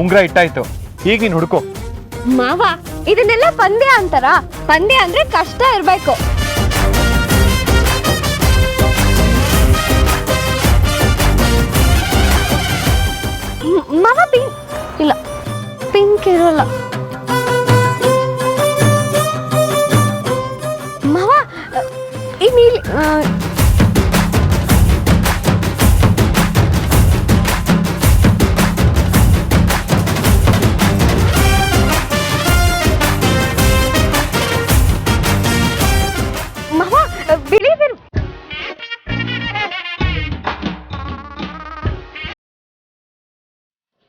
ಉಂಗ್ರ ಇಟ್ಟಾಯ್ತು, ಈಗ ನೀನು ಹುಡ್ಕೋ. ಮಾವ ಇದನ್ನೆಲ್ಲ ಪಂದ್ಯ ಅಂತಾರ? ಪಂದ್ಯ ಅಂದ್ರೆ ಕಷ್ಟ ಇರ್ಬೇಕು. ಮಾವ ಪಿಂಕ್ ಇಲ್ಲ, ಪಿಂಕ್ ಇರೋಲ್ಲ ಮಾವ. ಈ ನೀಲಿ ಮಾವ ಬಿಳಿ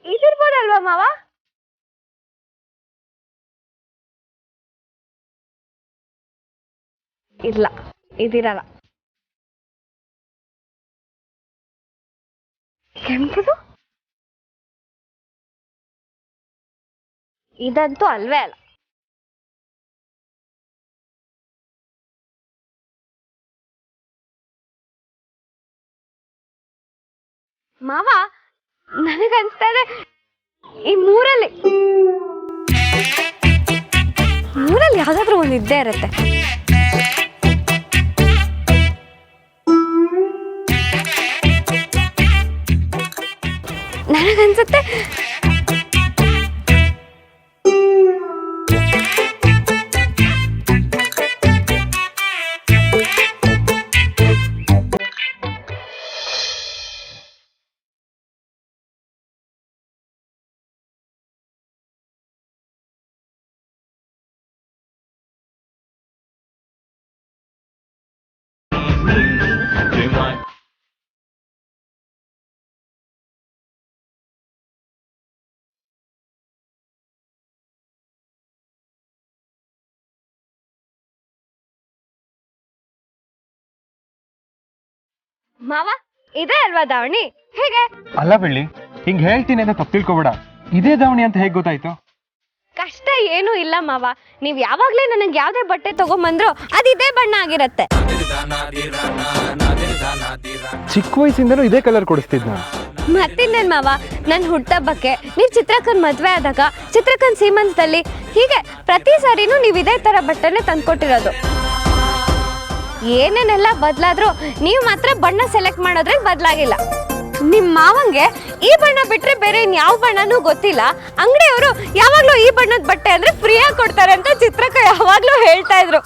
ಇದಿರ್ಬೋದಲ್ವಾ ಮಾವ? ಇಲ್ಲ, ಇದಿರಲ್ಲ. ಕೆಂಪುದು ಇದಂತೂ ಅಲ್ವೇ ಅಲ್ಲ. ಮಾವ ನನಗನ್ಸ್ತಾ ಇದೆ ಈ ಮೂರಲ್ಲಿ ಯಾವ್ದಾದ್ರು ಒಂದು ಇದ್ದೇ ಇರುತ್ತೆ. ನನಗನ್ಸುತ್ತೆ ಮಾವ ಇದೇ ಅಲ್ವಾ ದಾವಣಿ? ಹೇಗೆ? ಅಲ್ಲ ಬೆಳ್ಳಿ, ಹಿಂಗ್ ಹೇಳ್ತೀನಿ ಅಂತ ತಪ್ಪು ತಿಳ್ಕೊಬೇಡ. ಇದೇ ದಾವಣಿ ಅಂತ ಹೇಗೆ ಗೊತ್ತಾಯ್ತು? ಕಷ್ಟ ಏನೂ ಇಲ್ಲ ಮಾವ. ನೀವ್ ಯಾವಾಗ್ಲೇ ನನಗೆ ಯಾವ್ದೇ ಬಟ್ಟೆ ತಗೊಂಬಂದ್ರು ಅದಿದೇ ಬಣ್ಣ ಆಗಿರತ್ತೆ. ಚಿಕ್ಕ ವಯಸ್ಸಿಂದನೂ ಇದೇ ಕಲರ್ ಕೊಡಿಸ್ತಿದ್ನ. ಮತ್ತಿನ್ನೇನ್ ಮಾವ, ನನ್ ಹುಟ್ಟಹಬ್ಬಕ್ಕೆ, ನೀವ್ ಚಿತ್ರಕ್ಕನ್ ಮದ್ವೆ ಆದಾಗ, ಚಿತ್ರಕ್ಕನ್ ಸೀಮಂತದಲ್ಲಿ, ಹೀಗೆ ಪ್ರತಿ ಸಾರಿನೂ ನೀವ್ ಇದೇ ತರ ಬಟ್ಟೆನೆ ತಂದ್ಕೊಟ್ಟಿರೋದು. ಏನೇನೆಲ್ಲ ಬದ್ಲಾದ್ರೂ ನೀವ್ ಮಾತ್ರ ಬಣ್ಣ ಸೆಲೆಕ್ಟ್ ಮಾಡೋದ್ರಲ್ಲಿ ಬದ್ಲಾಗಿಲ್ಲ. ನಿಮ್ ಮಾವಂಗೆ ಈ ಬಣ್ಣ ಬಿಟ್ರೆ ಬೇರೆ ಇನ್ಯಾವ ಬಣ್ಣನೂ ಗೊತ್ತಿಲ್ಲ. ಅಂಗಡಿಯವರು ಯಾವಾಗ್ಲೂ ಈ ಬಣ್ಣದ ಬಟ್ಟೆ ಅಂದ್ರೆ ಫ್ರೀಯಾಗಿ ಕೊಡ್ತಾರೆ ಅಂತ ಚಿತ್ರಕ್ಕ ಯಾವಾಗ್ಲೂ ಹೇಳ್ತಾ ಇದ್ರು.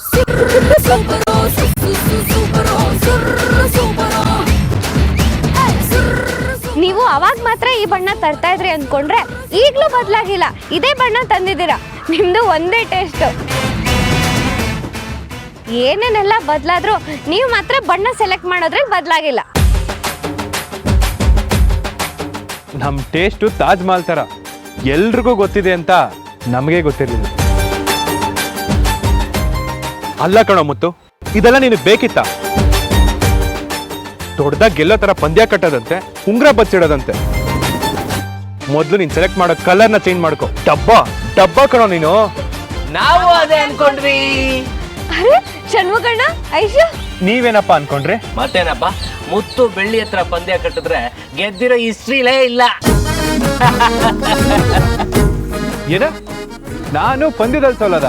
ನೀವು ಅವಾಗ ಮಾತ್ರ ಈ ಬಣ್ಣ ತರ್ತಾ ಇದ್ರಿ ಅನ್ಕೊಂಡ್ರೆ ಈಗ್ಲೂ ಬದ್ಲಾಗಿಲ್ಲ, ಇದೇ ಬಣ್ಣ ತಂದಿದ್ದೀರಾ. ನಿಮ್ದು ಒಂದೇ ಟೇಸ್ಟ್. ಏನೇನೆಲ್ಲ ಬದ್ಲಾದ್ರೂ ನೀವು ಮಾತ್ರ ಬಣ್ಣ ಸೆಲೆಕ್ಟ್ ಮಾಡೋದ್ರಲ್ಲಿ ಬದ್ಲಾಗಿಲ್ಲ. ನಮ್ ಟೇಸ್ಟು ತಾಜ್ ಮಹಲ್ ತರ, ಎಲ್ರಿಗೂ ಗೊತ್ತಿದೆ ಅಂತ ನಮಗೆ ಗೊತ್ತಿರಲಿಲ್ಲ. ಅಲ್ಲ ಕಣೋ ಮುತ್ತು, ಇದೆಲ್ಲ ನಿನಗೆ ಬೇಕಿತ್ತ? ದೊಡ್ಡದಾಗಿ ಗೆಲ್ಲೋ ತರ ಪಂದ್ಯ ಕಟ್ಟೋದಂತೆ, ಉಂಗ್ರ ಬಚ್ಚಿಡೋದಂತೆ. ಮೊದ್ಲು ನೀನ್ ಸೆಲೆಕ್ಟ್ ಮಾಡೋ ಕಲರ್ನ ಚೇಂಜ್ ಮಾಡ್ಕೋ. ಡಬ್ಬ ಕಣೋ ನೀನು. ನಾವು ಅದೇ ಅನ್ಕೊಂಡ್ವಿ. ಅರೆ ಷಣ್ಮುಗಣ್ಣ, ಐಶು ನೀವೇನಪ್ಪ ಅನ್ಕೊಂಡ್ರಿ? ಮತ್ತೇನಪ್ಪ, ಮುತ್ತು ಬೆಳ್ಳಿ ಹತ್ರ ಪಂದ್ಯ ಕಟ್ಟಿದ್ರೆ ಗೆದ್ದಿರೋ ಹಿಸ್ಟ್ರಿಲೇ ಇಲ್ಲ. ಏನ? ನಾನು ಪಂದ್ಯದಲ್ಲಿ ಸೋಲದ?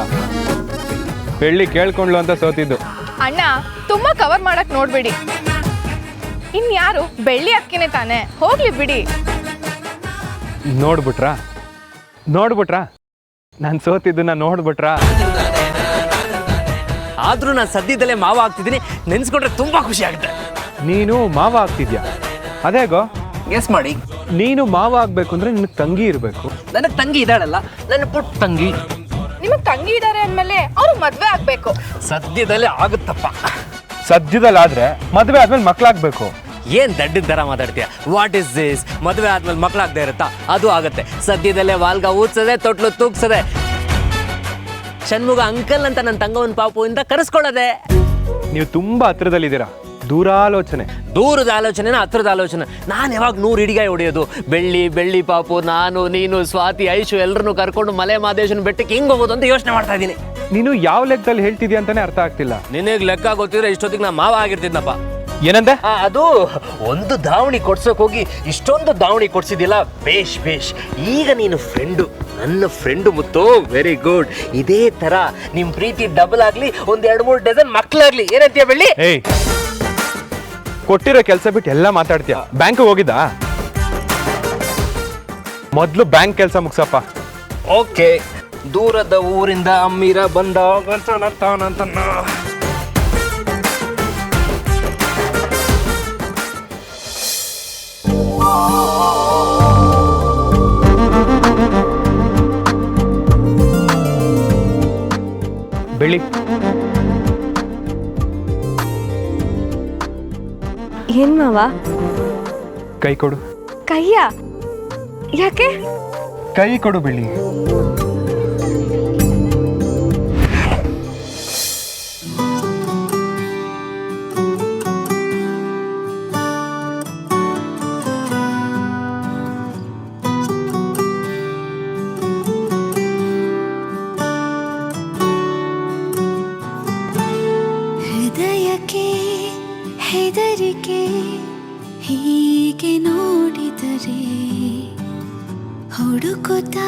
ಬೆಳ್ಳಿ ಕೇಳ್ಕೊಂಡ್ಲು ಅಂತ ಸೋತಿದ್ದು. ಅಣ್ಣ ತುಂಬಾ ಕವರ್ ಮಾಡಕ್ ನೋಡ್ಬೇಡಿ. ಇನ್ಯಾರು ಬೆಳ್ಳಿ ಅಕ್ಕಿನೇ ತಾನೆ, ಹೋಗ್ಲಿ ಬಿಡಿ. ನೋಡ್ಬಿಟ್ರಾ ನಾನು ಸೋತಿದ್ದನ್ನ ನೋಡ್ಬಿಟ್ರಾ? ಆದ್ರೂ ನಾನು ಸದ್ಯದಲ್ಲೇ ಮಾವ ಆಗ್ತಿದ್ದೀನಿ, ನೆನ್ಸ್ಕೊಂಡ್ರೆ ತುಂಬಾ ಖುಷಿ ಆಗುತ್ತೆ. ನೀನು ಮಾವ ಆಗ್ತಿದ್ಯಾ? ಅದೇಗೋ ಗೆಸ್ ಮಾಡಿ. ನೀನು ಮಾವ ಆಗ್ಬೇಕು ಅಂದ್ರೆ ನಿನಗೆ ತಂಗಿ ಇರ್ಬೇಕು. ನನಗೆ ತಂಗಿ ಇದ್ದಾಳಲ್ಲ, ನನ್ನ ಪುಟ್ಟ ತಂಗಿ. ನಿಮಗ್ ತಂಗಿ ಇದಾರೆ ಅಂದ್ಮೇಲೆ ಅವ್ರು ಮದ್ವೆ ಆಗ್ಬೇಕು. ಸದ್ಯದಲ್ಲೇ ಆಗುತ್ತಪ್ಪ. ಸದ್ಯದಲ್ಲಾದ್ರೆ ಮದ್ವೆ ಆದ್ಮೇಲೆ ಮಕ್ಳಾಗ್ಬೇಕು. ಏನ್ ದಡ್ಡದ ತರ ಮಾತಾಡ್ತೀಯ? What is this? ಮದುವೆ ಆದ್ಮೇಲೆ ಮಕ್ಳಾಗದೆ ಇರುತ್ತಾ? ಅದು ಆಗುತ್ತೆ. ಸದ್ಯದಲ್ಲೇ ವಾಲ್ಗ ಊದ್ಸದೆ, ತೊಟ್ಲು ತೂಗ್ಸದೆ, ಷಣ್ಮುಗ ಅಂಕಲ್ ಅಂತ ನನ್ನ ತಂಗವನ್ ಪಾಪುವಿಂದ ಕರೆಸ್ಕೊಳ್ಳದೆ. ನೀವು ತುಂಬಾ ಹತ್ರದಲ್ಲಿದ್ದೀರಾ. ದೂರದ ಆಲೋಚನೆನ ಹತ್ರದ ಆಲೋಚನೆ. ನಾನು ಯಾವಾಗ 100 ಹಿಡಿಗಾಯಿ ಹೊಡೆಯೋದು? ಬೆಳ್ಳಿ ಪಾಪು, ನಾನು, ನೀನು, ಸ್ವಾತಿ, ಐಶು ಎಲ್ಲರನ್ನು ಕರ್ಕೊಂಡು ಮಲೆ ಮಹದೇಶ್ವರನ ಬೆಟ್ಟಕ್ಕೆ ಹಿಂಗ್ ಹೋಗೋದು ಅಂತ ಯೋಚನೆ ಮಾಡ್ತಾ ಇದ್ದೀನಿ. ನೀನು ಯಾವ ಲೆಕ್ಕದಲ್ಲಿ ಹೇಳ್ತಿದ್ಯಾ ಅಂತಾನೆ ಅರ್ಥ ಆಗ್ತಿಲ್ಲ. ನಿನಗೆ ಲೆಕ್ಕ ಗೊತ್ತಿದ್ರೆ ಇಷ್ಟೊತ್ತಿಗೆ ನಾ ಮಾವ ಆಗಿರ್ತಿದ್ನಪ್ಪ. ಏನಂದೆ? ಅದು ಒಂದು ದಾವಣಿ ಕೊಡ್ಸೋಕ್ ಹೋಗಿ ಇಷ್ಟೊಂದು ದಾವಣಿ ಕೊಡ್ಸಿದಿಲ್ಲ, ಬೇಷ್ ಬೇಷ್. ಈಗ ನೀನು ಫ್ರೆಂಡು, ನನ್ನ ಫ್ರೆಂಡು ಮುತ್ತು, ವೆರಿ ಗುಡ್. ಇದೇ ತರ ನಿಮ್ ಪ್ರೀತಿ ಡಬಲ್ ಆಗ್ಲಿ, ಒಂದ್ 2-3 ಡಜನ್ ಮಕ್ಳಾಗ್ಲಿ. ಏನಂತೀಯ ಬೆಳ್ಳಿ? ಏಯ್, ಕೊಟ್ಟಿರೋ ಕೆಲಸ ಬಿಟ್ಟು ಎಲ್ಲ ಮಾತಾಡ್ತೀಯ. ಬ್ಯಾಂಕ್ ಹೋಗಿದ್ದಾ? ಮೊದ್ಲು ಬ್ಯಾಂಕ್ ಕೆಲಸ ಮುಗ್ಸಪ್ಪ. ಓಕೆ. ದೂರದ ಊರಿಂದ ಅಮ್ಮೀರ ಬಂದಾಗ ಬೆಳಿ. ಏನ್ ಮಾವ? ಕೈ ಕೊಡು. ಕೈಯ? ಯಾಕೆ? ಕೈ ಕೊಡು ಬೆಳಿ. ಹೃದಯಕ್ಕೆ ಹೆದರಿಕೆ ಹೀಗೆ ನೋಡಿದರೆ ಹುಡುಕುತ್ತಾ